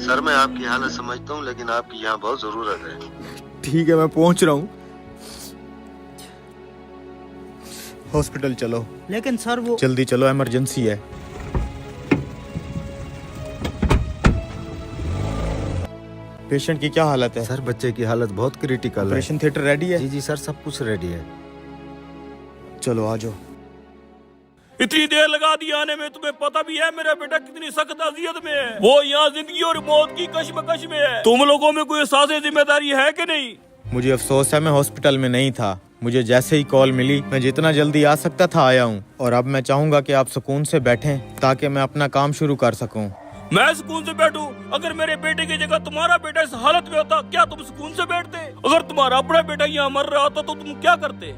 Sir मैं आपकी हालत समझता हूँ, लेकिन आपकी यहाँ बहुत जरूरत है। ठीक है, मैं पहुंच रहा हूँ। हॉस्पिटल चलो। लेकिन सर वो जल्दी चलो, इमरजेंसी है। पेशेंट की क्या हालत है? सर बच्चे की हालत बहुत क्रिटिकल है। ऑपरेशन थिएटर रेडी है? जी जी सर, सब कुछ रेडी है। चलो आ जाओ। इतनी देर लगा दी आने में, तुम्हें पता भी है मेरा बेटा कितनी सख्त अजियत में है। वो यहाँ जिंदगी और मौत की कश्मकश में है। तुम लोगों में कोई एहसास जिम्मेदारी है कि नहीं? मुझे अफसोस है, मैं हॉस्पिटल में नहीं था। मुझे जैसे ही कॉल मिली, मैं जितना जल्दी आ सकता था आया हूँ। और अब मैं चाहूंगा कि आप सुकून से बैठें ताकि मैं अपना काम शुरू कर सकूं। मैं सुकून से बैठूं? अगर मेरे बेटे की जगह तुम्हारा बेटा इस हालत में होता, क्या तुम सुकून से बैठते? अगर तुम्हारा अपना बेटा यहाँ मर रहा होता तो तुम क्या करते?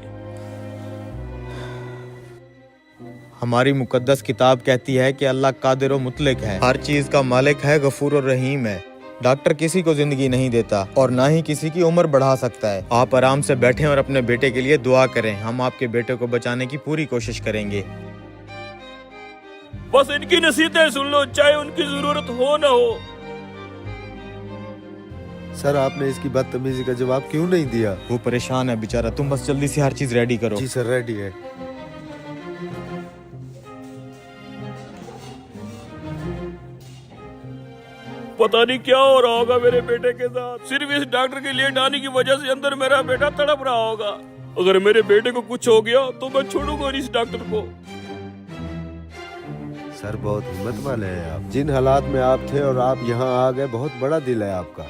हमारी मुकद्दस किताब कहती है कि अल्लाह कादिर व मुतलक है, हर चीज का मालिक है, गफूर और रहीम है। डॉक्टर किसी को जिंदगी नहीं देता और ना ही किसी की उम्र बढ़ा सकता है। आप आराम से बैठें और अपने बेटे के लिए दुआ करें। हम आपके बेटे को बचाने की पूरी कोशिश करेंगे। बस इनकी नसीहतें सुन लो, चाहे उनकी जरूरत हो न हो। सर आपने इसकी बदतमीजी का जवाब क्यों नहीं दिया? वो परेशान है बेचारा, तुम बस जल्दी से हर चीज रेडी करो। जी सर, रेडी है। पता नहीं क्या हो रहा होगा मेरे बेटे के साथ। सिर्फ इस डॉक्टर के लिए आने की वजह से अंदर मेरा बेटा तड़प रहा होगा। अगर मेरे बेटे को कुछ हो गया तो मैं छोड़ूंगा इस डॉक्टर को। सर बहुत हिम्मत वाले हैं आप। जिन हालात में आप थे और आप यहाँ आ गए, बहुत बड़ा दिल है आपका।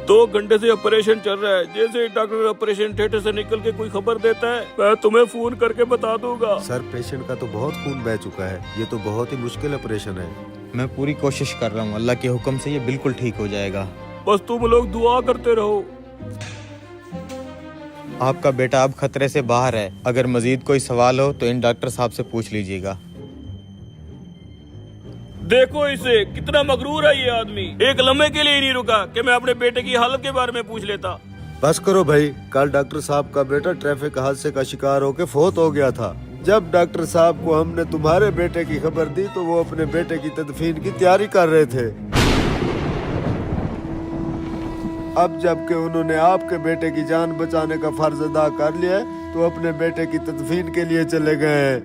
2 घंटे से ऑपरेशन चल रहा है। जैसे ही डॉक्टर ऑपरेशन थिएटर से निकल के कोई खबर देता है, मैं तुम्हें फोन करके बता दूंगा। सर पेशेंट का तो बहुत खून बह चुका है, ये तो बहुत ही मुश्किल ऑपरेशन है। मैं पूरी कोशिश कर रहा हूँ, अल्लाह के हुक्म से ये बिल्कुल ठीक हो जाएगा। बस तुम लोग दुआ करते रहो। आपका बेटा अब खतरे से बाहर है। अगर मजीद कोई सवाल हो तो इन डॉक्टर साहब से पूछ लीजिएगा। देखो इसे, कितना मगरूर है ये आदमी। एक लम्हे के लिए ही नहीं रुका कि मैं अपने बेटे की हालत के बारे में पूछ लेता। बस करो भाई, कल डॉक्टर साहब का बेटा ट्रैफिक हादसे का शिकार होकर फौत हो गया था। जब डॉक्टर साहब को हमने तुम्हारे बेटे की खबर दी तो वो अपने बेटे की तदफीन की तैयारी कर रहे थे। अब जबकि उन्होंने आपके बेटे की जान बचाने का फर्ज अदा कर लिया है, तो अपने बेटे की तदफीन के लिए चले गए हैं।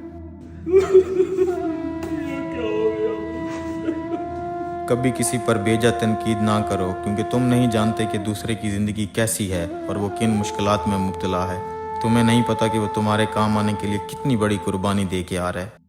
कभी किसी पर बेजा तनकीद ना करो, क्योंकि तुम नहीं जानते कि दूसरे की जिंदगी कैसी है और वो किन मुश्किलात में मुब्तला है। तुम्हें नहीं पता कि वो तुम्हारे काम आने के लिए कितनी बड़ी कुर्बानी दे के आ रहा है।